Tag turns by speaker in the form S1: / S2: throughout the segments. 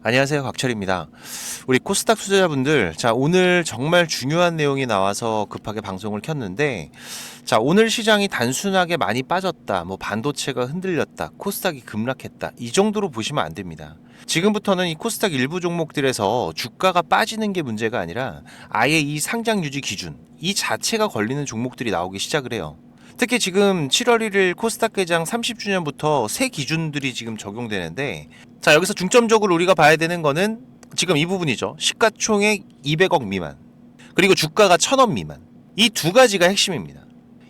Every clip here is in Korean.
S1: 안녕하세요, 곽철입니다. 우리 코스닥 투자자분들, 자, 오늘 정말 중요한 내용이 나와서 급하게 방송을 켰는데, 자, 오늘 시장이 단순하게 많이 빠졌다, 뭐 반도체가 흔들렸다, 코스닥이 급락했다, 이 정도로 보시면 안 됩니다. 지금부터는 이 코스닥 일부 종목들에서 주가가 빠지는 게 문제가 아니라 아예 이 상장 유지 기준, 이 자체가 걸리는 종목들이 나오기 시작을 해요. 특히 지금 7월 1일 코스닥 개장 30주년부터 새 기준들이 지금 적용되는데, 자, 여기서 중점적으로 우리가 봐야 되는 거는 지금 이 부분이죠. 시가총액 200억 미만, 그리고 주가가 1000원 미만. 이 두 가지가 핵심입니다.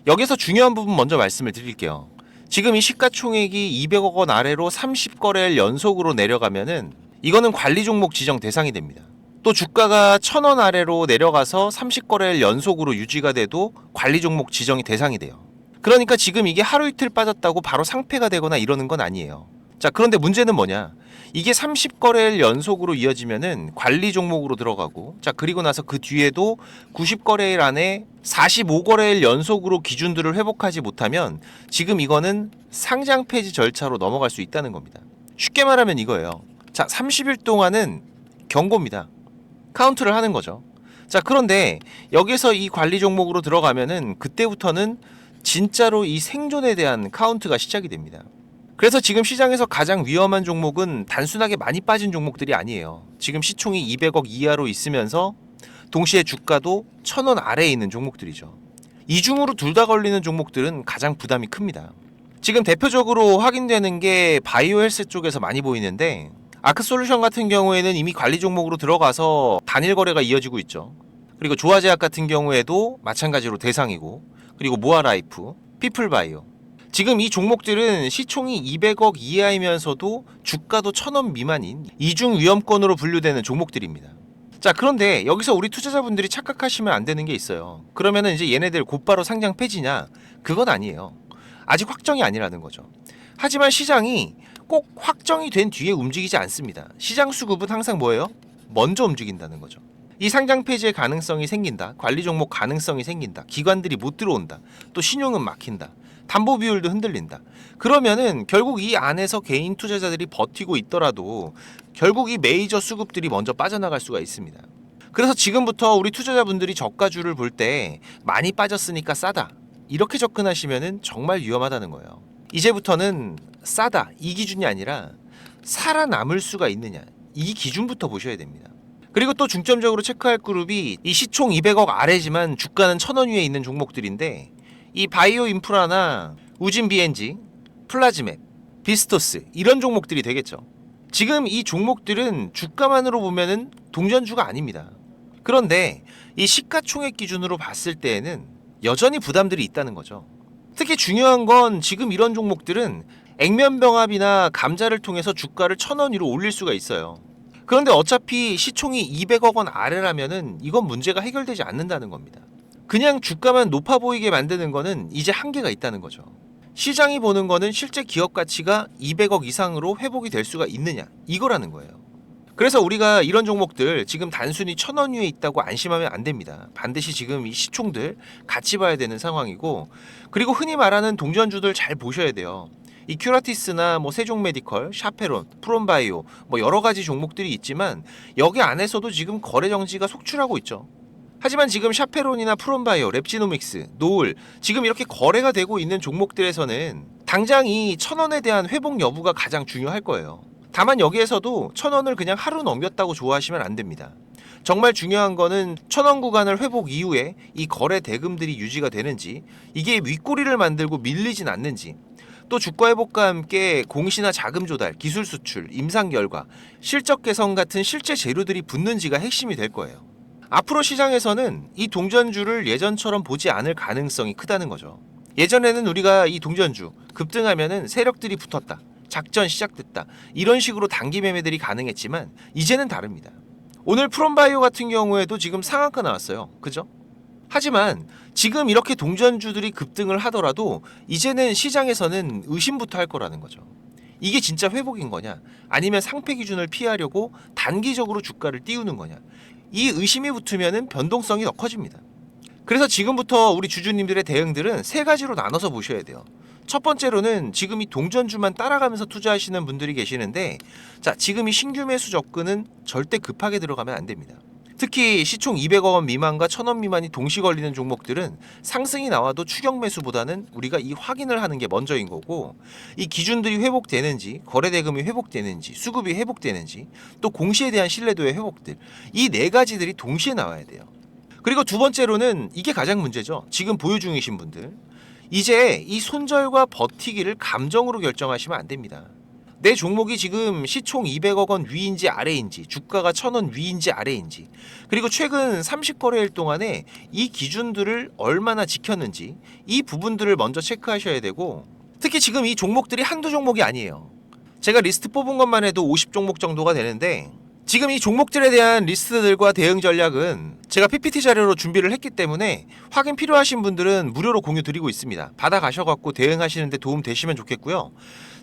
S1: 여기서 중요한 부분 먼저 말씀을 드릴게요. 지금 이 시가총액이 200억 원 아래로 30거래일 연속으로 내려가면은 이거는 관리 종목 지정 대상이 됩니다. 또 주가가 1000원 아래로 내려가서 30거래일 연속으로 유지가 돼도 관리 종목 지정이 대상이 돼요. 그러니까 지금 이게 하루 이틀 빠졌다고 바로 상패가 되거나 이러는 건 아니에요. 자, 그런데 문제는 뭐냐? 이게 30거래일 연속으로 이어지면은 관리 종목으로 들어가고, 자, 그리고 나서 그 뒤에도 90거래일 안에 45거래일 연속으로 기준들을 회복하지 못하면 지금 이거는 상장 폐지 절차로 넘어갈 수 있다는 겁니다. 쉽게 말하면 이거예요. 자, 30일 동안은 경고입니다. 카운트를 하는 거죠. 자, 그런데 여기서 이 관리 종목으로 들어가면은 그때부터는 진짜로 이 생존에 대한 카운트가 시작이 됩니다. 그래서 지금 시장에서 가장 위험한 종목은 단순하게 많이 빠진 종목들이 아니에요. 지금 시총이 200억 이하로 있으면서 동시에 주가도 1000원 아래에 있는 종목들이죠. 이중으로 둘 다 걸리는 종목들은 가장 부담이 큽니다. 지금 대표적으로 확인되는 게 바이오 헬스 쪽에서 많이 보이는데, 아크솔루션 같은 경우에는 이미 관리 종목으로 들어가서 단일 거래가 이어지고 있죠. 그리고 조화제약 같은 경우에도 마찬가지로 대상이고, 그리고 모아라이프, 피플바이오, 지금 이 종목들은 시총이 200억 이하이면서도 주가도 1000원 미만인 이중 위험권으로 분류되는 종목들입니다. 자, 그런데 여기서 우리 투자자분들이 착각하시면 안 되는 게 있어요. 그러면은 이제 얘네들 곧바로 상장 폐지냐? 그건 아니에요. 아직 확정이 아니라는 거죠. 하지만 시장이 꼭 확정이 된 뒤에 움직이지 않습니다. 시장 수급은 항상 뭐예요? 먼저 움직인다는 거죠. 이 상장 폐지의 가능성이 생긴다. 관리 종목 가능성이 생긴다. 기관들이 못 들어온다. 또 신용은 막힌다. 담보 비율도 흔들린다. 그러면은 결국 이 안에서 개인 투자자들이 버티고 있더라도 결국 이 메이저 수급들이 먼저 빠져나갈 수가 있습니다. 그래서 지금부터 우리 투자자분들이 저가주를 볼 때 많이 빠졌으니까 싸다, 이렇게 접근하시면은 정말 위험하다는 거예요. 이제부터는 싸다, 이 기준이 아니라 살아남을 수가 있느냐, 이 기준부터 보셔야 됩니다. 그리고 또 중점적으로 체크할 그룹이 이 시총 200억 아래지만 주가는 1000원 위에 있는 종목들인데, 이 바이오 인프라나 우진 BNG, 플라즈맵, 비스토스, 이런 종목들이 되겠죠. 지금 이 종목들은 주가만으로 보면은 동전주가 아닙니다. 그런데 이 시가총액 기준으로 봤을 때에는 여전히 부담들이 있다는 거죠. 특히 중요한 건 지금 이런 종목들은 액면병합이나 감자를 통해서 주가를 1000원 위로 올릴 수가 있어요. 그런데 어차피 시총이 200억 원 아래라면은 이건 문제가 해결되지 않는다는 겁니다. 그냥 주가만 높아 보이게 만드는 거는 이제 한계가 있다는 거죠. 시장이 보는 거는 실제 기업 가치가 200억 이상으로 회복이 될 수가 있느냐, 이거라는 거예요. 그래서 우리가 이런 종목들 지금 단순히 1000원 위에 있다고 안심하면 안 됩니다. 반드시 지금 이 시총들 같이 봐야 되는 상황이고, 그리고 흔히 말하는 동전주들 잘 보셔야 돼요. 이 큐라티스나 뭐 세종메디컬, 샤페론, 프롬바이오, 뭐 여러 가지 종목들이 있지만 여기 안에서도 지금 거래 정지가 속출하고 있죠. 하지만 지금 샤페론이나 프롬바이오, 랩지노믹스, 노을, 지금 이렇게 거래가 되고 있는 종목들에서는 당장 이 1000원에 대한 회복 여부가 가장 중요할 거예요. 다만 여기에서도 1000원을 그냥 하루 넘겼다고 좋아하시면 안 됩니다. 정말 중요한 거는 1000원 구간을 회복 이후에 이 거래 대금들이 유지가 되는지, 이게 윗꼬리를 만들고 밀리진 않는지, 또 주가 회복과 함께 공시나 자금 조달, 기술 수출, 임상 결과, 실적 개선 같은 실제 재료들이 붙는지가 핵심이 될 거예요. 앞으로 시장에서는 이 동전주를 예전처럼 보지 않을 가능성이 크다는 거죠. 예전에는 우리가 이 동전주 급등하면은 세력들이 붙었다, 작전 시작됐다, 이런 식으로 단기 매매들이 가능했지만 이제는 다릅니다. 오늘 프롬바이오 같은 경우에도 지금 상한가 나왔어요. 그죠? 하지만 지금 이렇게 동전주들이 급등을 하더라도 이제는 시장에서는 의심부터 할 거라는 거죠. 이게 진짜 회복인 거냐, 아니면 상패 기준을 피하려고 단기적으로 주가를 띄우는 거냐, 이 의심이 붙으면은 변동성이 더 커집니다. 그래서 지금부터 우리 주주님들의 대응들은 세 가지로 나눠서 보셔야 돼요. 첫 번째로는 지금 이 동전주만 따라가면서 투자하시는 분들이 계시는데, 자, 지금 이 신규 매수 접근은 절대 급하게 들어가면 안 됩니다. 특히 시총 200억 원 미만과 1000원 미만이 동시 걸리는 종목들은 상승이 나와도 추격 매수보다는 우리가 이 확인을 하는 게 먼저인 거고, 이 기준들이 회복되는지, 거래 대금이 회복되는지, 수급이 회복되는지, 또 공시에 대한 신뢰도의 회복들, 이 네 가지들이 동시에 나와야 돼요. 그리고 두 번째로는 이게 가장 문제죠. 지금 보유 중이신 분들, 이제 이 손절과 버티기를 감정으로 결정하시면 안 됩니다. 내 종목이 지금 시총 200억 원 위인지 아래인지, 주가가 1000원 위인지 아래인지, 그리고 최근 30거래일 동안에 이 기준들을 얼마나 지켰는지, 이 부분들을 먼저 체크하셔야 되고, 특히 지금 이 종목들이 한두 종목이 아니에요. 제가 리스트 뽑은 것만 해도 50종목 정도가 되는데, 지금 이 종목들에 대한 리스트들과 대응 전략은 제가 PPT 자료로 준비를 했기 때문에 확인 필요하신 분들은 무료로 공유 드리고 있습니다. 받아가셔갖고 대응하시는데 도움 되시면 좋겠고요.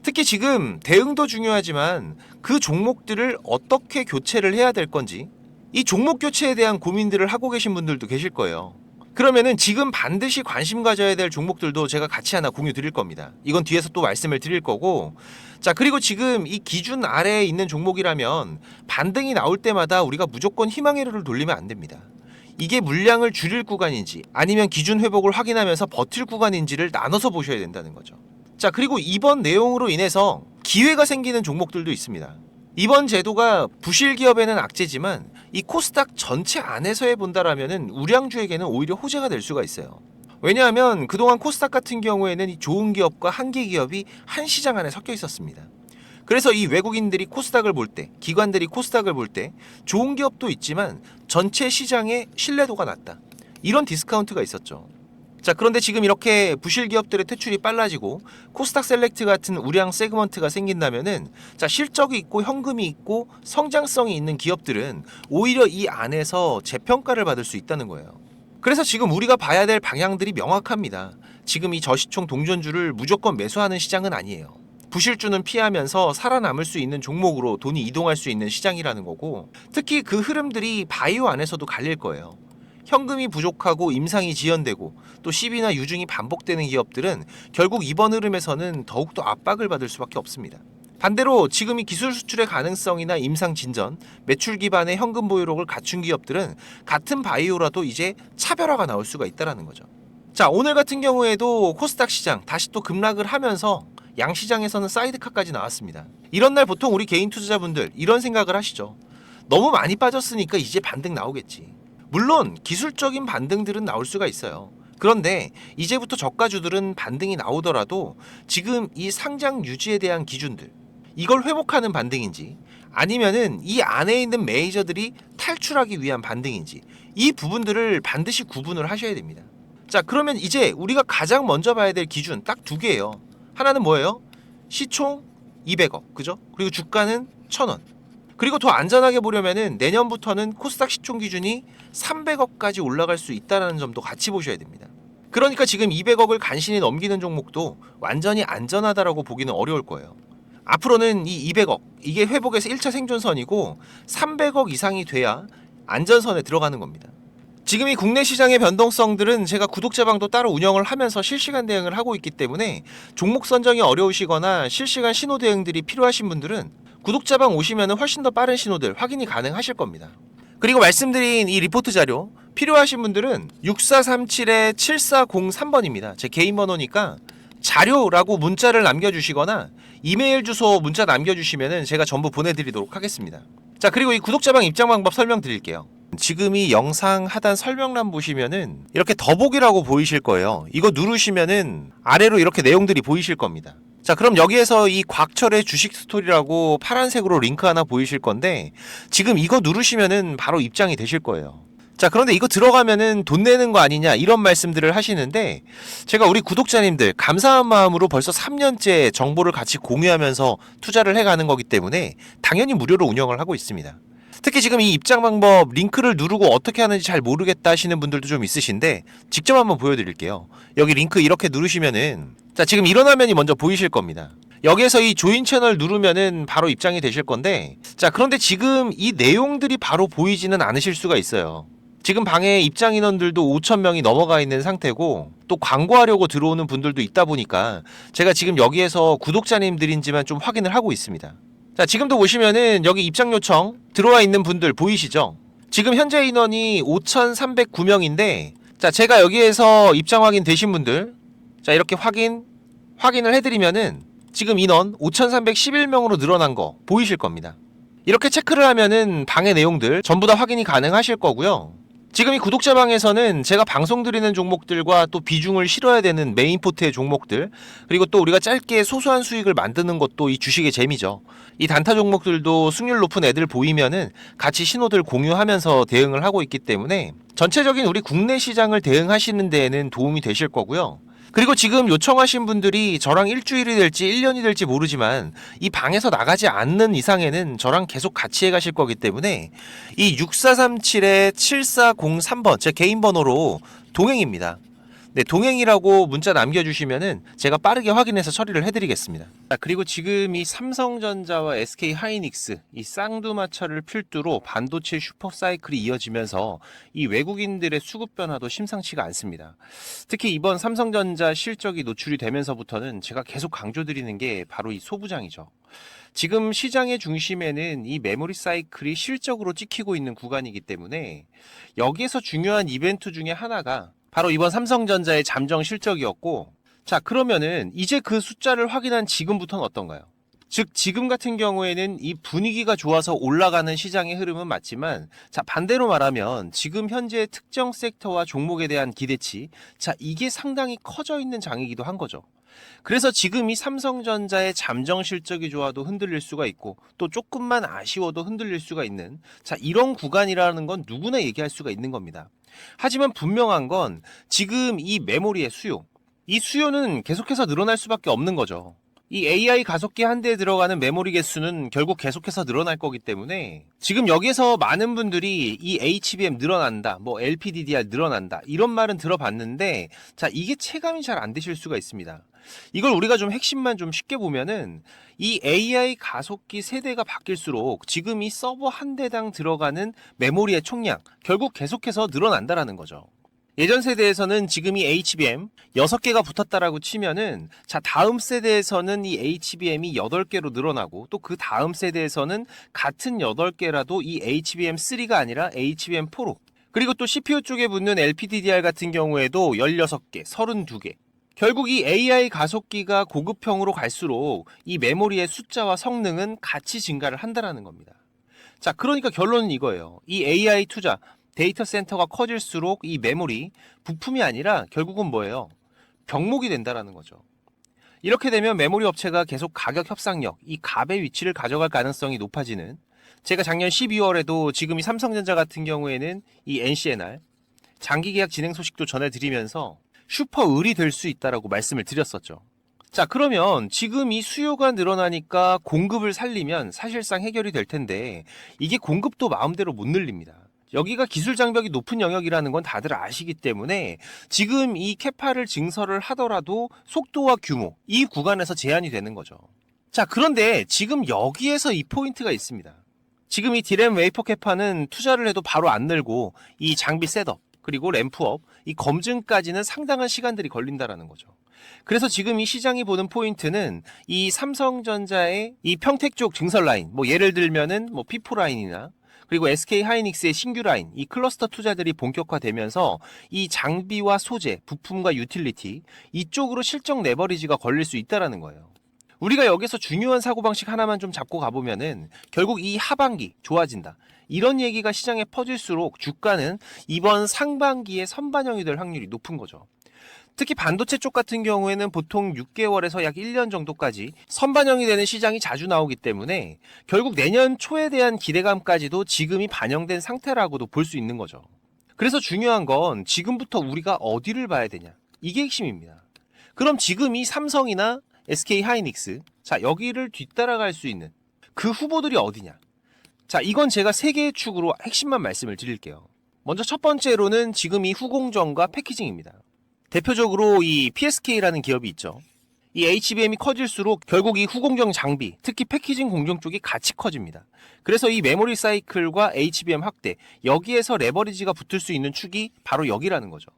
S1: 특히 지금 대응도 중요하지만 그 종목들을 어떻게 교체를 해야 될 건지, 이 종목 교체에 대한 고민들을 하고 계신 분들도 계실 거예요. 그러면은 지금 반드시 관심 가져야 될 종목들도 제가 같이 하나 공유 드릴 겁니다. 이건 뒤에서 또 말씀을 드릴 거고, 자, 그리고 지금 이 기준 아래에 있는 종목이라면 반등이 나올 때마다 우리가 무조건 희망회로를 돌리면 안 됩니다. 이게 물량을 줄일 구간인지 아니면 기준 회복을 확인하면서 버틸 구간인지를 나눠서 보셔야 된다는 거죠. 자, 그리고 이번 내용으로 인해서 기회가 생기는 종목들도 있습니다. 이번 제도가 부실 기업에는 악재지만 이 코스닥 전체 안에서 해본다라면은 우량주에게는 오히려 호재가 될 수가 있어요. 왜냐하면 그동안 코스닥 같은 경우에는 이 좋은 기업과 한계 기업이 한 시장 안에 섞여 있었습니다. 그래서 이 외국인들이 코스닥을 볼 때, 기관들이 코스닥을 볼 때 좋은 기업도 있지만 전체 시장의 신뢰도가 낮다, 이런 디스카운트가 있었죠. 자, 그런데 지금 이렇게 부실 기업들의 퇴출이 빨라지고 코스닥 셀렉트 같은 우량 세그먼트가 생긴다면은, 자, 실적이 있고 현금이 있고 성장성이 있는 기업들은 오히려 이 안에서 재평가를 받을 수 있다는 거예요. 그래서 지금 우리가 봐야 될 방향들이 명확합니다. 지금 이 저시총 동전주를 무조건 매수하는 시장은 아니에요. 부실주는 피하면서 살아남을 수 있는 종목으로 돈이 이동할 수 있는 시장이라는 거고, 특히 그 흐름들이 바이오 안에서도 갈릴 거예요. 현금이 부족하고 임상이 지연되고 또 시비나 유증이 반복되는 기업들은 결국 이번 흐름에서는 더욱더 압박을 받을 수밖에 없습니다. 반대로 지금 이 기술 수출의 가능성이나 임상 진전, 매출 기반의 현금 보유록을 갖춘 기업들은 같은 바이오라도 이제 차별화가 나올 수가 있다는 거죠. 자, 오늘 같은 경우에도 코스닥 시장 다시 또 급락을 하면서 양시장에서는 사이드카까지 나왔습니다. 이런 날 보통 우리 개인 투자자분들 이런 생각을 하시죠. 너무 많이 빠졌으니까 이제 반등 나오겠지. 물론 기술적인 반등들은 나올 수가 있어요. 그런데 이제부터 저가주들은 반등이 나오더라도 지금 이 상장 유지에 대한 기준들, 이걸 회복하는 반등인지 아니면은 이 안에 있는 메이저들이 탈출하기 위한 반등인지, 이 부분들을 반드시 구분을 하셔야 됩니다. 자, 그러면 이제 우리가 가장 먼저 봐야 될 기준 딱 두 개예요. 하나는 뭐예요? 시총 200억, 그죠? 그리고 주가는 1000원. 그리고 더 안전하게 보려면은 내년부터는 코스닥 시총 기준이 300억까지 올라갈 수 있다는 점도 같이 보셔야 됩니다. 그러니까 지금 200억을 간신히 넘기는 종목도 완전히 안전하다라고 보기는 어려울 거예요. 앞으로는 이 200억, 이게 회복에서 1차 생존선이고 300억 이상이 돼야 안전선에 들어가는 겁니다. 지금 이 국내 시장의 변동성들은 제가 구독자방도 따로 운영을 하면서 실시간 대응을 하고 있기 때문에 종목 선정이 어려우시거나 실시간 신호 대응들이 필요하신 분들은 구독자방 오시면 훨씬 더 빠른 신호들 확인이 가능하실 겁니다. 그리고 말씀드린 이 리포트 자료 필요하신 분들은 6437-7403번입니다. 제 개인 번호니까 자료라고 문자를 남겨주시거나 이메일 주소 문자 남겨주시면 제가 전부 보내드리도록 하겠습니다. 자, 그리고 이 구독자방 입장 방법 설명드릴게요. 지금 이 영상 하단 설명란 보시면은 이렇게 더보기라고 보이실 거예요. 이거 누르시면은 아래로 이렇게 내용들이 보이실 겁니다. 자, 그럼 여기에서 이 곽철의 주식 스토리라고 파란색으로 링크 하나 보이실 건데 지금 이거 누르시면은 바로 입장이 되실 거예요. 자, 그런데 이거 들어가면은 돈 내는 거 아니냐 이런 말씀들을 하시는데, 제가 우리 구독자님들 감사한 마음으로 벌써 3년째 정보를 같이 공유하면서 투자를 해가는 거기 때문에 당연히 무료로 운영을 하고 있습니다. 특히 지금 이 입장 방법 링크를 누르고 어떻게 하는지 잘 모르겠다 하시는 분들도 좀 있으신데 직접 한번 보여드릴게요. 여기 링크 이렇게 누르시면은, 자, 지금 이런 화면이 먼저 보이실 겁니다. 여기에서 이 조인 채널 누르면은 바로 입장이 되실 건데, 자, 그런데 지금 이 내용들이 바로 보이지는 않으실 수가 있어요. 지금 방에 입장 인원들도 5,000명이 넘어가 있는 상태고 또 광고하려고 들어오는 분들도 있다 보니까 제가 지금 여기에서 구독자님들인지만 좀 확인을 하고 있습니다. 자, 지금도 보시면은 여기 입장 요청 들어와 있는 분들 보이시죠? 지금 현재 인원이 5,309명인데 자, 제가 여기에서 입장 확인 되신 분들 자, 이렇게 확인을 해드리면은 지금 인원 5,311명으로 늘어난 거 보이실 겁니다. 이렇게 체크를 하면은 방의 내용들 전부 다 확인이 가능하실 거고요. 지금 이 구독자 방에서는 제가 방송 드리는 종목들과 또 비중을 실어야 되는 메인 포트의 종목들, 그리고 또 우리가 짧게 소소한 수익을 만드는 것도 이 주식의 재미죠. 이 단타 종목들도 승률 높은 애들 보이면은 같이 신호들 공유하면서 대응을 하고 있기 때문에 전체적인 우리 국내 시장을 대응하시는 데에는 도움이 되실 거고요. 그리고 지금 요청하신 분들이 저랑 일주일이 될지 1년이 될지 모르지만 이 방에서 나가지 않는 이상에는 저랑 계속 같이 해가실 거기 때문에 이 6437-7403번 제 개인 번호로 동행입니다. 네, 동행이라고 문자 남겨주시면은 제가 빠르게 확인해서 처리를 해드리겠습니다. 그리고 지금 이 삼성전자와 SK 하이닉스 이 쌍두마차를 필두로 반도체 슈퍼사이클이 이어지면서 이 외국인들의 수급 변화도 심상치가 않습니다. 특히 이번 삼성전자 실적이 노출이 되면서부터는 제가 계속 강조드리는 게 바로 이 소부장이죠. 지금 시장의 중심에는 이 메모리 사이클이 실적으로 찍히고 있는 구간이기 때문에 여기에서 중요한 이벤트 중에 하나가 바로 이번 삼성전자의 잠정 실적이었고, 자, 그러면은 이제 그 숫자를 확인한 지금부터는 어떤가요? 즉 지금 같은 경우에는 이 분위기가 좋아서 올라가는 시장의 흐름은 맞지만, 자, 반대로 말하면 지금 현재 특정 섹터와 종목에 대한 기대치, 자, 이게 상당히 커져 있는 장이기도 한 거죠. 그래서 지금 이 삼성전자의 잠정 실적이 좋아도 흔들릴 수가 있고 또 조금만 아쉬워도 흔들릴 수가 있는, 자, 이런 구간이라는 건 누구나 얘기할 수가 있는 겁니다. 하지만 분명한 건 지금 이 메모리의 수요, 이 수요는 계속해서 늘어날 수밖에 없는 거죠. 이 AI 가속기 한 대에 들어가는 메모리 개수는 결국 계속해서 늘어날 거기 때문에 지금 여기서 많은 분들이 이 HBM 늘어난다, 뭐 LPDDR 늘어난다 이런 말은 들어봤는데, 자, 이게 체감이 잘 안 되실 수가 있습니다. 이걸 우리가 좀 핵심만 좀 쉽게 보면은 이 AI 가속기 세대가 바뀔수록 지금 이 서버 한 대당 들어가는 메모리의 총량 결국 계속해서 늘어난다라는 거죠. 예전 세대에서는 지금 이 HBM 6개가 붙었다라고 치면은, 자, 다음 세대에서는 이 HBM이 8개로 늘어나고 또 그 다음 세대에서는 같은 8개라도 이 HBM3가 아니라 HBM4로, 그리고 또 CPU 쪽에 붙는 LPDDR 같은 경우에도 16개, 32개. 결국 이 AI 가속기가 고급형으로 갈수록 이 메모리의 숫자와 성능은 같이 증가를 한다라는 겁니다. 자, 그러니까 결론은 이거예요. 이 AI 투자, 데이터 센터가 커질수록 이 메모리, 부품이 아니라 결국은 뭐예요? 병목이 된다라는 거죠. 이렇게 되면 메모리 업체가 계속 가격 협상력, 이 갑의 위치를 가져갈 가능성이 높아지는, 제가 작년 12월에도 지금 이 삼성전자 같은 경우에는 이 NCNR 장기 계약 진행 소식도 전해드리면서 슈퍼 을이 될 수 있다라고 말씀을 드렸었죠. 자, 그러면 지금 이 수요가 늘어나니까 공급을 살리면 사실상 해결이 될 텐데 이게 공급도 마음대로 못 늘립니다. 여기가 기술 장벽이 높은 영역이라는 건 다들 아시기 때문에 지금 이 캐파를 증설을 하더라도 속도와 규모, 이 구간에서 제한이 되는 거죠. 자, 그런데 지금 여기에서 이 포인트가 있습니다. 지금 이 디램 웨이퍼 캐파는 투자를 해도 바로 안 늘고 이 장비 셋업, 그리고 램프업, 이 검증까지는 상당한 시간들이 걸린다라는 거죠. 그래서 지금 이 시장이 보는 포인트는 이 삼성전자의 이 평택 쪽 증설 라인, 뭐 예를 들면은 뭐 P4 라인이나 그리고 SK 하이닉스의 신규 라인, 이 클러스터 투자들이 본격화되면서 이 장비와 소재, 부품과 유틸리티 이쪽으로 실적 레버리지가 걸릴 수 있다라는 거예요. 우리가 여기서 중요한 사고방식 하나만 좀 잡고 가보면은 결국 이 하반기 좋아진다, 이런 얘기가 시장에 퍼질수록 주가는 이번 상반기에 선반영이 될 확률이 높은 거죠. 특히 반도체 쪽 같은 경우에는 보통 6개월에서 약 1년 정도까지 선반영이 되는 시장이 자주 나오기 때문에 결국 내년 초에 대한 기대감까지도 지금이 반영된 상태라고도 볼 수 있는 거죠. 그래서 중요한 건 지금부터 우리가 어디를 봐야 되냐, 이게 핵심입니다. 그럼 지금 이 삼성이나 SK 하이닉스, 자, 여기를 뒤따라갈 수 있는 그 후보들이 어디냐? 자, 이건 제가 3개의 축으로 핵심만 말씀을 드릴게요. 먼저 첫 번째로는 지금 이 후공정과 패키징입니다. 대표적으로 이 PSK라는 기업이 있죠. 이 HBM이 커질수록 결국 이 후공정 장비, 특히 패키징 공정 쪽이 같이 커집니다. 그래서 이 메모리 사이클과 HBM 확대, 여기에서 레버리지가 붙을 수 있는 축이 바로 여기라는 거죠.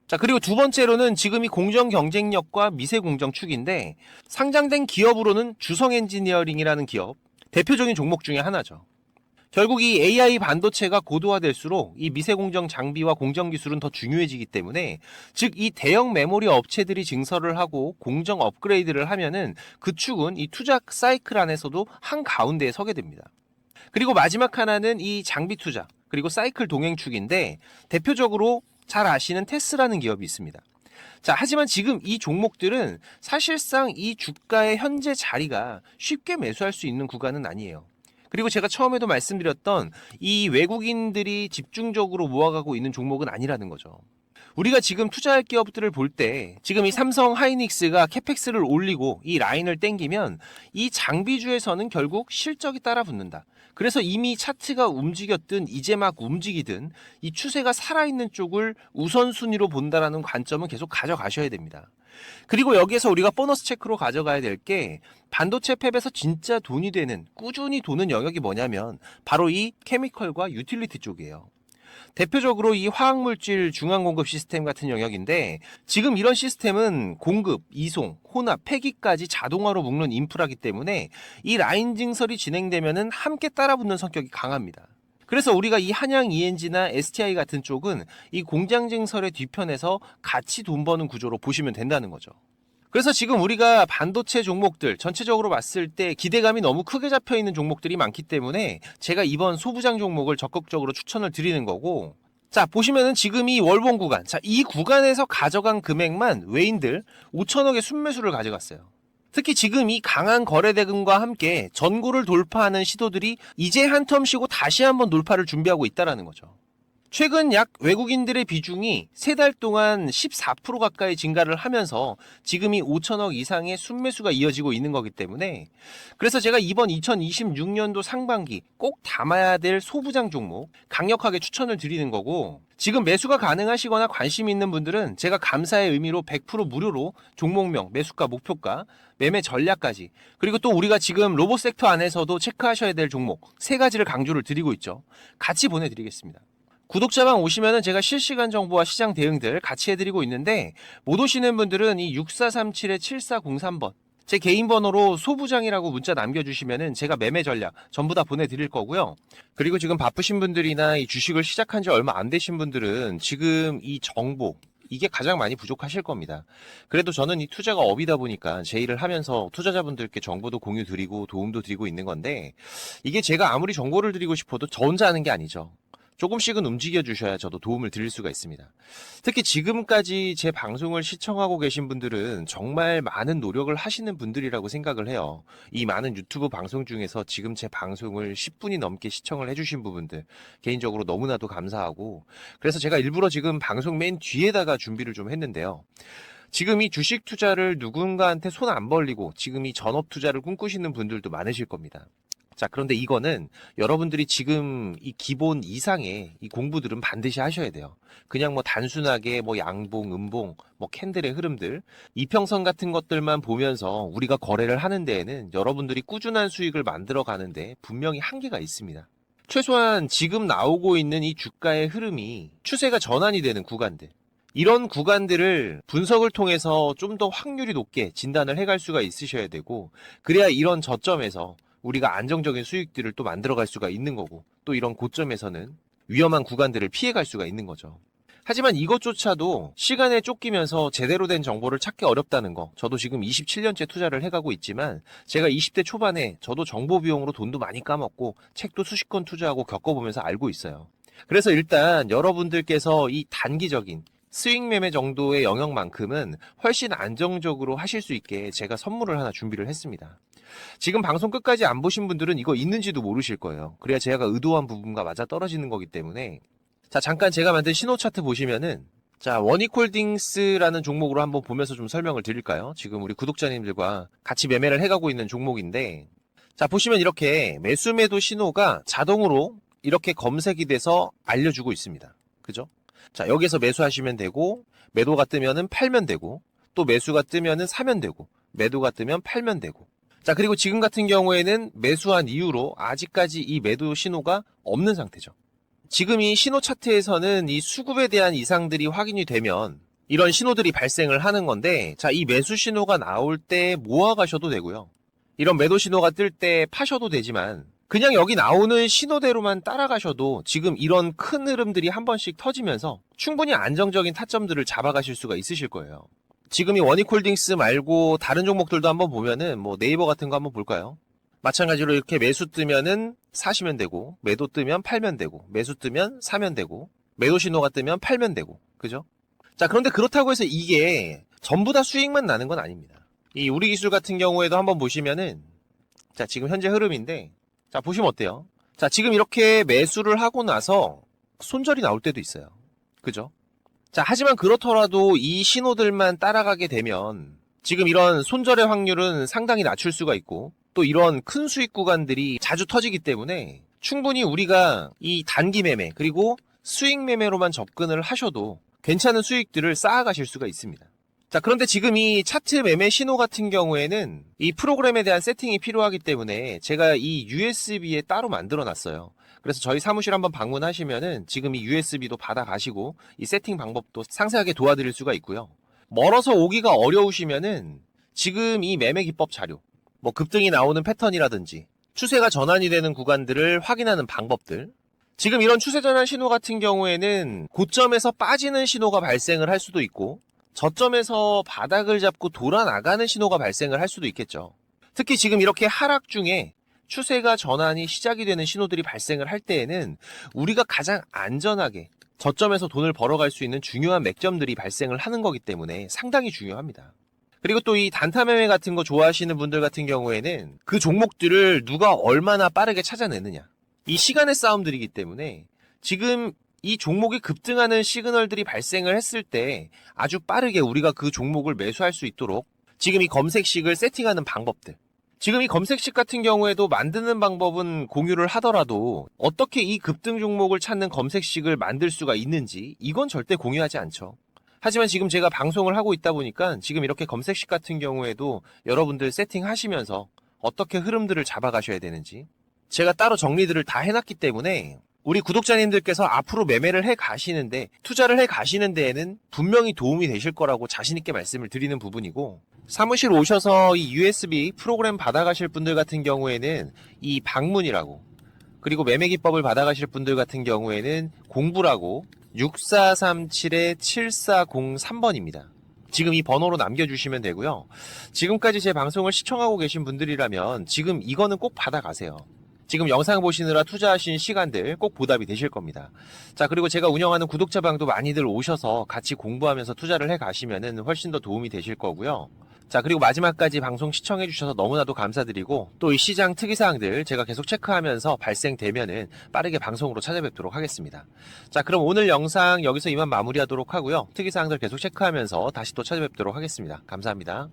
S1: 자, 그리고 두 번째로는 지금 이 공정 경쟁력과 미세 공정 축인데, 상장된 기업으로는 주성 엔지니어링이라는 기업, 대표적인 종목 중에 하나죠. 결국 이 AI 반도체가 고도화될수록 이 미세공정 장비와 공정 기술은 더 중요해지기 때문에, 즉 이 대형 메모리 업체들이 증설을 하고 공정 업그레이드를 하면은 그 축은 이 투자 사이클 안에서도 한가운데에 서게 됩니다. 그리고 마지막 하나는 이 장비 투자 그리고 사이클 동행 축인데, 대표적으로 잘 아시는 테스라는 기업이 있습니다. 자, 하지만 지금 이 종목들은 사실상 이 주가의 현재 자리가 쉽게 매수할 수 있는 구간은 아니에요. 그리고 제가 처음에도 말씀드렸던 이 외국인들이 집중적으로 모아가고 있는 종목은 아니라는 거죠. 우리가 지금 투자할 기업들을 볼 때 지금 이 삼성 하이닉스가 캐펙스를 올리고 이 라인을 땡기면 이 장비주에서는 결국 실적이 따라붙는다. 그래서 이미 차트가 움직였든 이제 막 움직이든 이 추세가 살아있는 쪽을 우선순위로 본다라는 관점은 계속 가져가셔야 됩니다. 그리고 여기에서 우리가 보너스 체크로 가져가야 될 게, 반도체 팹에서 진짜 돈이 되는, 꾸준히 도는 영역이 뭐냐면 바로 이 케미컬과 유틸리티 쪽이에요. 대표적으로 이 화학물질 중앙공급 시스템 같은 영역인데, 지금 이런 시스템은 공급, 이송, 혼합, 폐기까지 자동화로 묶는 인프라기 때문에 이 라인 증설이 진행되면은 함께 따라붙는 성격이 강합니다. 그래서 우리가 이 한양 ENG나 STI 같은 쪽은 이 공장 증설의 뒤편에서 같이 돈 버는 구조로 보시면 된다는 거죠. 그래서 지금 우리가 반도체 종목들 전체적으로 봤을 때 기대감이 너무 크게 잡혀 있는 종목들이 많기 때문에 제가 이번 소부장 종목을 적극적으로 추천을 드리는 거고, 자, 보시면은 지금 이 월봉 구간, 자, 이 구간에서 가져간 금액만 외인들 5천억의 순매수를 가져갔어요. 특히 지금 이 강한 거래 대금과 함께 전고를 돌파하는 시도들이 이제 한 텀 쉬고 다시 한번 돌파를 준비하고 있다는 거죠. 최근 약 외국인들의 비중이 3달 동안 14% 가까이 증가를 하면서 지금이 5천억 이상의 순매수가 이어지고 있는 거기 때문에, 그래서 제가 이번 2026년도 상반기 꼭 담아야 될 소부장 종목 강력하게 추천을 드리는 거고, 지금 매수가 가능하시거나 관심 있는 분들은 제가 감사의 의미로 100% 무료로 종목명, 매수가, 목표가, 매매 전략까지, 그리고 또 우리가 지금 로봇 섹터 안에서도 체크하셔야 될 종목 3가지를 강조를 드리고 있죠. 같이 보내드리겠습니다. 구독자방 오시면은 제가 실시간 정보와 시장 대응들 같이 해드리고 있는데, 못 오시는 분들은 이 6437-7403번 제 개인 번호로 소부장이라고 문자 남겨주시면은 제가 매매 전략 전부 다 보내드릴 거고요. 그리고 지금 바쁘신 분들이나 이 주식을 시작한 지 얼마 안 되신 분들은 지금 이 정보, 이게 가장 많이 부족하실 겁니다. 그래도 저는 이 투자가 업이다 보니까 제 일을 하면서 투자자분들께 정보도 공유 드리고 도움도 드리고 있는 건데, 이게 제가 아무리 정보를 드리고 싶어도 저 혼자 하는 게 아니죠. 조금씩은 움직여 주셔야 저도 도움을 드릴 수가 있습니다. 특히 지금까지 제 방송을 시청하고 계신 분들은 정말 많은 노력을 하시는 분들이라고 생각을 해요. 이 많은 유튜브 방송 중에서 지금 제 방송을 10분이 넘게 시청을 해주신 부분들, 개인적으로 너무나도 감사하고, 그래서 제가 일부러 지금 방송 맨 뒤에다가 준비를 좀 했는데요. 지금 이 주식 투자를 누군가한테 손 안 벌리고 지금 이 전업 투자를 꿈꾸시는 분들도 많으실 겁니다. 자, 그런데 이거는 여러분들이 지금 이 기본 이상의 이 공부들은 반드시 하셔야 돼요. 그냥 뭐 단순하게 뭐 양봉, 음봉, 뭐 캔들의 흐름들, 이평선 같은 것들만 보면서 우리가 거래를 하는 데에는 여러분들이 꾸준한 수익을 만들어 가는데 분명히 한계가 있습니다. 최소한 지금 나오고 있는 이 주가의 흐름이 추세가 전환이 되는 구간들, 이런 구간들을 분석을 통해서 좀 더 확률이 높게 진단을 해갈 수가 있으셔야 되고, 그래야 이런 저점에서 우리가 안정적인 수익들을 또 만들어갈 수가 있는 거고, 또 이런 고점에서는 위험한 구간들을 피해갈 수가 있는 거죠. 하지만 이것조차도 시간에 쫓기면서 제대로 된 정보를 찾기 어렵다는 거, 저도 지금 27년째 투자를 해가고 있지만 제가 20대 초반에 저도 정보 비용으로 돈도 많이 까먹고 책도 수십 권 투자하고 겪어보면서 알고 있어요. 그래서 일단 여러분들께서 이 단기적인 스윙 매매 정도의 영역만큼은 훨씬 안정적으로 하실 수 있게 제가 선물을 하나 준비를 했습니다. 지금 방송 끝까지 안 보신 분들은 이거 있는지도 모르실 거예요. 그래야 제가 의도한 부분과 맞아 떨어지는 거기 때문에. 자, 잠깐 제가 만든 신호 차트 보시면은, 자, 원익홀딩스라는 종목으로 한번 보면서 좀 설명을 드릴까요? 지금 우리 구독자님들과 같이 매매를 해가고 있는 종목인데, 자, 보시면 이렇게 매수 매도 신호가 자동으로 이렇게 검색이 돼서 알려주고 있습니다. 그죠? 자, 여기서 매수하시면 되고, 매도가 뜨면은 팔면 되고, 또 매수가 뜨면은 사면 되고, 매도가 뜨면 팔면 되고. 자, 그리고 지금 같은 경우에는 매수한 이후로 아직까지 이 매도 신호가 없는 상태죠. 지금 이 신호 차트에서는 이 수급에 대한 이상들이 확인이 되면 이런 신호들이 발생을 하는 건데, 자, 이 매수 신호가 나올 때 모아 가셔도 되고요. 이런 매도 신호가 뜰 때 파셔도 되지만 그냥 여기 나오는 신호대로만 따라가셔도 지금 이런 큰 흐름들이 한 번씩 터지면서 충분히 안정적인 타점들을 잡아가실 수가 있으실 거예요. 지금 이 원익홀딩스 말고 다른 종목들도 한번 보면은 뭐 네이버 같은 거 한번 볼까요? 마찬가지로 이렇게 매수 뜨면은 사시면 되고, 매도 뜨면 팔면 되고, 매수 뜨면 사면 되고, 매도 신호가 뜨면 팔면 되고, 그죠? 자, 그런데 그렇다고 해서 이게 전부 다 수익만 나는 건 아닙니다. 이 우리 기술 같은 경우에도 한번 보시면은, 자, 지금 현재 흐름인데, 자, 보시면 어때요? 자, 지금 이렇게 매수를 하고 나서 손절이 나올 때도 있어요. 그죠? 자, 하지만 그렇더라도 이 신호들만 따라가게 되면 지금 이런 손절의 확률은 상당히 낮출 수가 있고, 또 이런 큰 수익 구간들이 자주 터지기 때문에 충분히 우리가 이 단기 매매 그리고 수익 매매로만 접근을 하셔도 괜찮은 수익들을 쌓아가실 수가 있습니다. 자, 그런데 지금 이 차트 매매 신호 같은 경우에는 이 프로그램에 대한 세팅이 필요하기 때문에 제가 이 USB에 따로 만들어 놨어요. 그래서 저희 사무실 한번 방문하시면은 지금 이 USB도 받아 가시고 이 세팅 방법도 상세하게 도와드릴 수가 있고요. 멀어서 오기가 어려우시면은 지금 이 매매 기법 자료, 뭐 급등이 나오는 패턴이라든지 추세가 전환이 되는 구간들을 확인하는 방법들, 지금 이런 추세 전환 신호 같은 경우에는 고점에서 빠지는 신호가 발생을 할 수도 있고 저점에서 바닥을 잡고 돌아 나가는 신호가 발생을 할 수도 있겠죠. 특히 지금 이렇게 하락 중에 추세가 전환이 시작이 되는 신호들이 발생을 할 때에는 우리가 가장 안전하게 저점에서 돈을 벌어갈 수 있는 중요한 맥점들이 발생을 하는 거기 때문에 상당히 중요합니다. 그리고 또 이 단타 매매 같은 거 좋아하시는 분들 같은 경우에는 그 종목들을 누가 얼마나 빠르게 찾아내느냐, 이 시간의 싸움들이기 때문에 지금 이 종목이 급등하는 시그널들이 발생을 했을 때 아주 빠르게 우리가 그 종목을 매수할 수 있도록 지금 이 검색식을 세팅하는 방법들, 지금 이 검색식 같은 경우에도 만드는 방법은 공유를 하더라도 어떻게 이 급등 종목을 찾는 검색식을 만들 수가 있는지 이건 절대 공유하지 않죠. 하지만 지금 제가 방송을 하고 있다 보니까 지금 이렇게 검색식 같은 경우에도 여러분들 세팅하시면서 어떻게 흐름들을 잡아가셔야 되는지 제가 따로 정리들을 다 해놨기 때문에 우리 구독자님들께서 앞으로 매매를 해 가시는데, 투자를 해 가시는 데에는 분명히 도움이 되실 거라고 자신있게 말씀을 드리는 부분이고, 사무실 오셔서 이 USB 프로그램 받아가실 분들 같은 경우에는 이 방문이라고, 그리고 매매 기법을 받아가실 분들 같은 경우에는 공부라고 6437-7403번입니다. 지금 이 번호로 남겨주시면 되고요. 지금까지 제 방송을 시청하고 계신 분들이라면 지금 이거는 꼭 받아가세요. 지금 영상 보시느라 투자하신 시간들 꼭 보답이 되실 겁니다. 자, 그리고 제가 운영하는 구독자방도 많이들 오셔서 같이 공부하면서 투자를 해 가시면은 훨씬 더 도움이 되실 거고요. 자, 그리고 마지막까지 방송 시청해 주셔서 너무나도 감사드리고, 또 이 시장 특이사항들 제가 계속 체크하면서 발생되면은 빠르게 방송으로 찾아뵙도록 하겠습니다. 자, 그럼 오늘 영상 여기서 이만 마무리하도록 하고요. 특이사항들 계속 체크하면서 다시 또 찾아뵙도록 하겠습니다. 감사합니다.